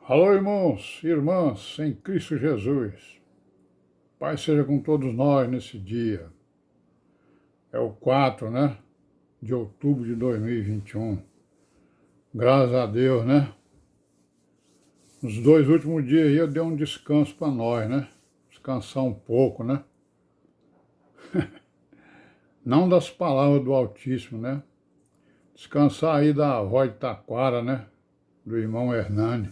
Alô, irmãos e irmãs em Cristo Jesus. Paz seja com todos nós nesse dia. É o 4, né? De outubro de 2021. Graças a Deus, né? Nos 2 últimos dias aí eu dei um descanso para nós, né? Descansar um pouco, né? Não das palavras do Altíssimo, né? Descansar aí da voz de Taquara, né? Do irmão Hernani.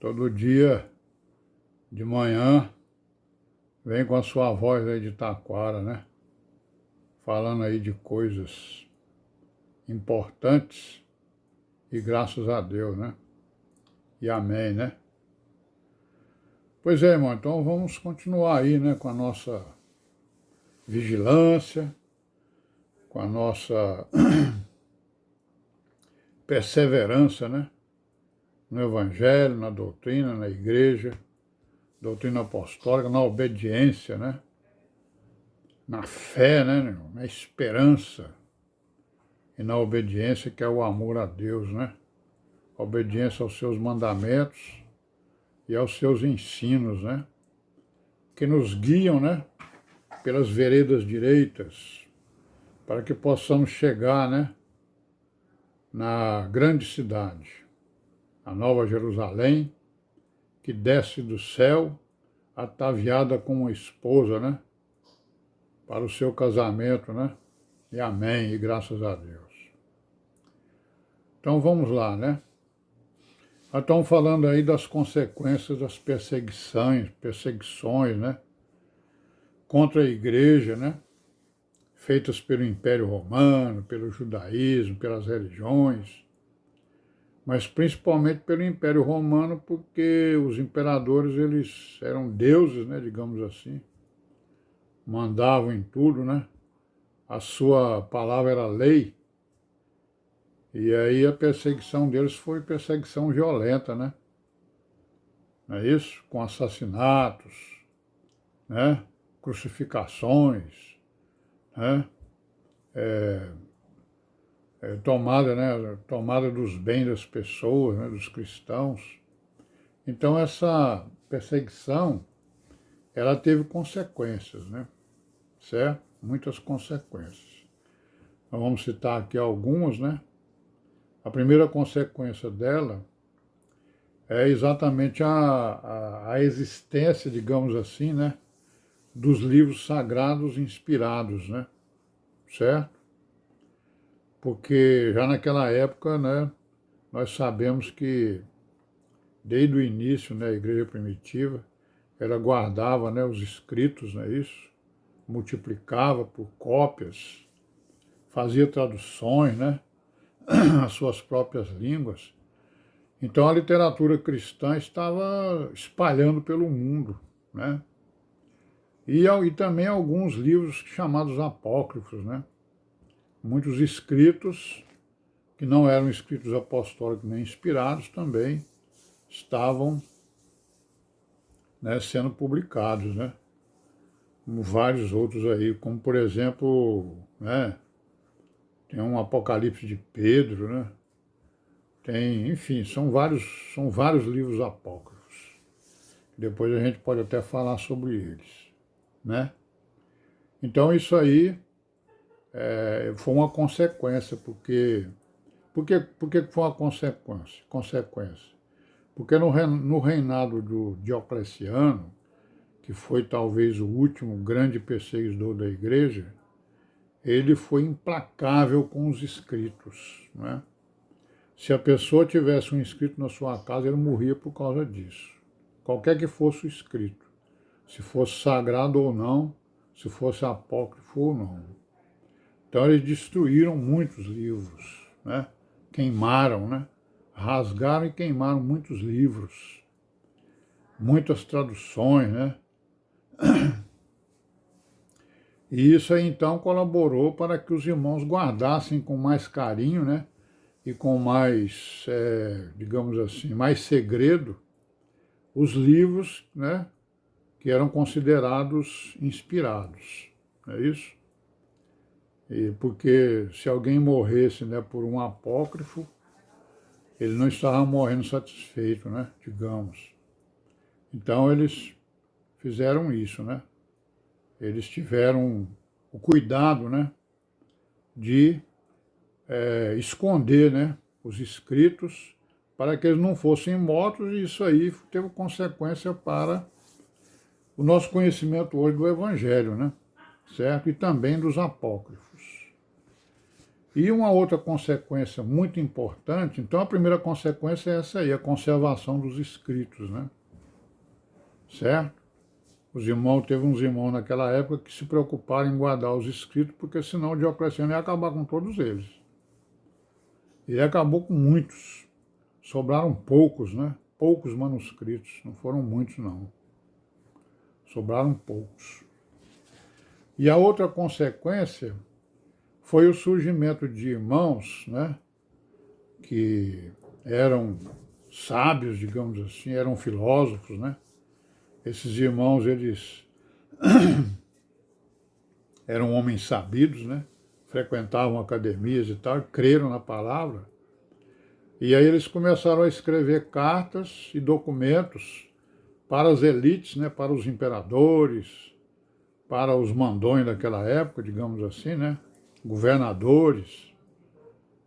Todo dia de manhã vem com a sua voz aí de Taquara, né? Falando aí de coisas importantes e graças a Deus, né? E amém, né? Pois é, irmão, então vamos continuar aí, né, com a nossa vigilância, com a nossa perseverança, né? No Evangelho, na doutrina, na igreja, doutrina apostólica, na obediência, né? Na fé, né? Na esperança e na obediência, que é o amor a Deus, né? A obediência aos seus mandamentos e aos seus ensinos, né? Que nos guiam, né? Pelas veredas direitas, para que possamos chegar, né? Na grande cidade, a Nova Jerusalém, que desce do céu, ataviada como uma esposa, né? Para o seu casamento, né? E amém, e graças a Deus. Então vamos lá, né? Nós estamos falando aí das consequências das perseguições, né? Contra a igreja, né? Feitas pelo Império Romano, pelo judaísmo, pelas religiões, mas principalmente pelo Império Romano, porque os imperadores, eles eram deuses, né, digamos assim, mandavam em tudo, né? A sua palavra era lei, e aí a perseguição deles foi perseguição violenta, né? Não é isso? Com assassinatos, né? Crucificações, né? Tomada, né? Tomada dos bens das pessoas, né? Dos cristãos. Então essa perseguição, ela teve consequências, né? Certo? Muitas consequências. Nós vamos citar aqui algumas, né? A primeira consequência dela é exatamente a existência, digamos assim, né? Dos livros sagrados inspirados, né? Certo? Porque já naquela época, né? Nós sabemos que desde o início, né? A igreja primitiva, ela guardava, né? Os escritos, não é isso? Multiplicava por cópias, fazia traduções, né? As suas próprias línguas. Então a literatura cristã estava espalhando pelo mundo, né? E também alguns livros chamados apócrifos, né? Muitos escritos que não eram escritos apostólicos nem inspirados também estavam, né, sendo publicados, né? Como vários outros aí, como por exemplo, né? Tem um Apocalipse de Pedro, né? Tem, enfim, são vários livros apócrifos. Depois a gente pode até falar sobre eles, né? Então isso aí foi uma consequência, porque foi uma consequência? Porque no reinado do Diocleciano, que foi talvez o último grande perseguidor da igreja, ele foi implacável com os escritos, né? Se a pessoa tivesse um escrito na sua casa, ele morria por causa disso. Qualquer que fosse o escrito, se fosse sagrado ou não, se fosse apócrifo ou não. Então eles destruíram muitos livros, né? Queimaram, né? Rasgaram e queimaram muitos livros, muitas traduções, né? E isso aí então colaborou para que os irmãos guardassem com mais carinho, né? E com mais, digamos assim, mais segredo, os livros, né? Que eram considerados inspirados, não é isso? E porque se alguém morresse, né, por um apócrifo, ele não estava morrendo satisfeito, né, digamos. Então eles fizeram isso, né? Eles tiveram o cuidado, né, de esconder, né, os escritos para que eles não fossem mortos, e isso aí teve consequência para o nosso conhecimento hoje do Evangelho, né, certo? E também dos apócrifos. E uma outra consequência muito importante, então a primeira consequência é essa aí, a conservação dos escritos, né, certo? Teve uns irmãos naquela época que se preocuparam em guardar os escritos, porque senão Diocleciano ia acabar com todos eles. Ele acabou com muitos. Sobraram poucos, né? Poucos manuscritos, não foram muitos não. Sobraram poucos. E a outra consequência foi o surgimento de irmãos, né? Que eram sábios, digamos assim, eram filósofos, né? Esses irmãos, eles eram homens sabidos, né? Frequentavam academias e tal, creram na palavra. E aí eles começaram a escrever cartas e documentos para as elites, né? Para os imperadores, para os mandões daquela época, digamos assim, né? Governadores,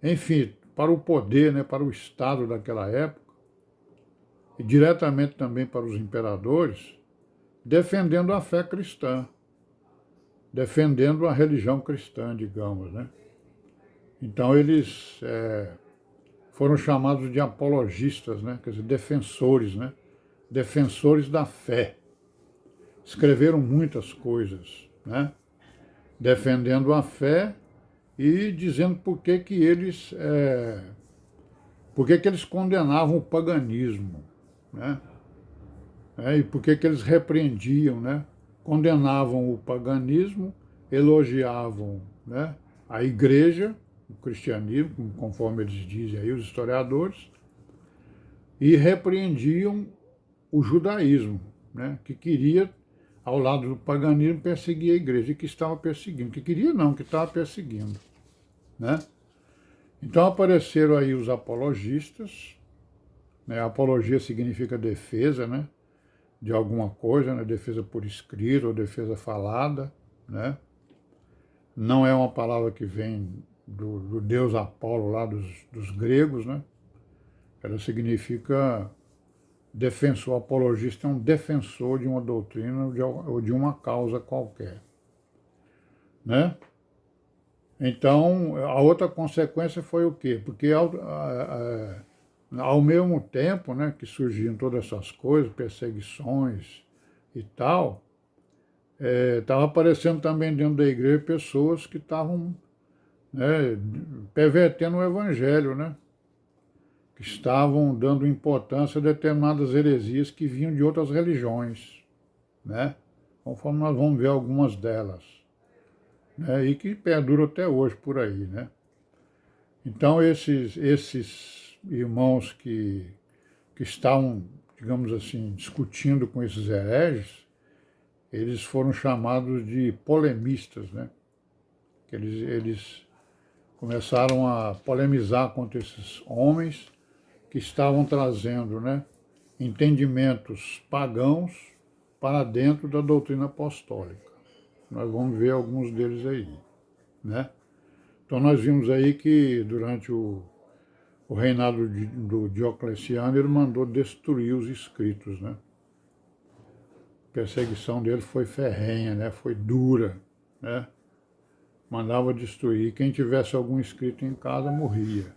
enfim, para o poder, né? Para o Estado daquela época, e diretamente também para os imperadores, defendendo a fé cristã, defendendo a religião cristã, digamos, né? Então eles foram chamados de apologistas, né? Quer dizer, defensores, né? Defensores da fé. Escreveram muitas coisas, né? Defendendo a fé e dizendo por que eles condenavam o paganismo, né? E por que eles repreendiam, né? Condenavam o paganismo, elogiavam, né, a igreja, o cristianismo, conforme eles dizem aí, os historiadores, e repreendiam o judaísmo, né, que queria, ao lado do paganismo, perseguir a igreja, e que estava perseguindo, que queria não, que estava perseguindo, né? Então apareceram aí os apologistas, né? Apologia significa defesa, né, de alguma coisa, né, defesa por escrito ou defesa falada, né? Não é uma palavra que vem do deus Apolo lá dos gregos, né? Ela significa defensor. Apologista é um defensor de uma doutrina ou de uma causa qualquer, né? Então, a outra consequência foi o quê? Porque ao mesmo tempo, né, que surgiam todas essas coisas, perseguições e tal, estava aparecendo também dentro da igreja pessoas que estavam, né, pervertendo o evangelho, né? Que estavam dando importância a determinadas heresias que vinham de outras religiões, né? Conforme nós vamos ver algumas delas, né? E que perduram até hoje por aí, né? Então esses irmãos que estavam, digamos assim, discutindo com esses hereges, eles foram chamados de polemistas, né? Eles começaram a polemizar contra esses homens que estavam trazendo, né, entendimentos pagãos para dentro da doutrina apostólica. Nós vamos ver alguns deles aí, né? Então nós vimos aí que durante o reinado do Diocleciano ele mandou destruir os escritos, né? A perseguição dele foi ferrenha, né? Foi dura, né? Mandava destruir. Quem tivesse algum escrito em casa morria,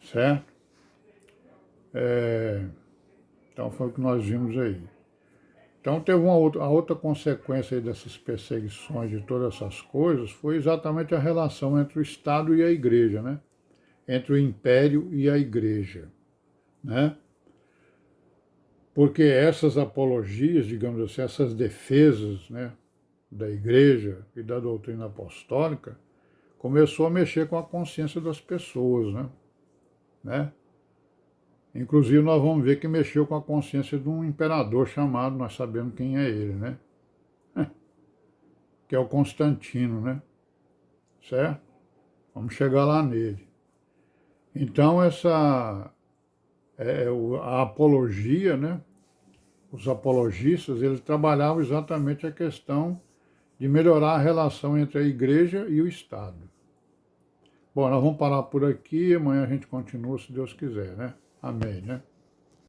certo? Então foi o que nós vimos aí. Então teve a outra consequência aí dessas perseguições, de todas essas coisas, foi exatamente a relação entre o Estado e a Igreja, né? Entre o Império e a Igreja, né? Porque essas apologias, digamos assim, essas defesas, né, da Igreja e da doutrina apostólica, começou a mexer com a consciência das pessoas, né? Inclusive, nós vamos ver que mexeu com a consciência de um imperador chamado, nós sabemos quem é ele, né? Que é o Constantino, né? Certo? Vamos chegar lá nele. Então, a apologia, né? Os apologistas, eles trabalhavam exatamente a questão de melhorar a relação entre a igreja e o Estado. Bom, nós vamos parar por aqui, amanhã a gente continua, se Deus quiser, né? Amém, né?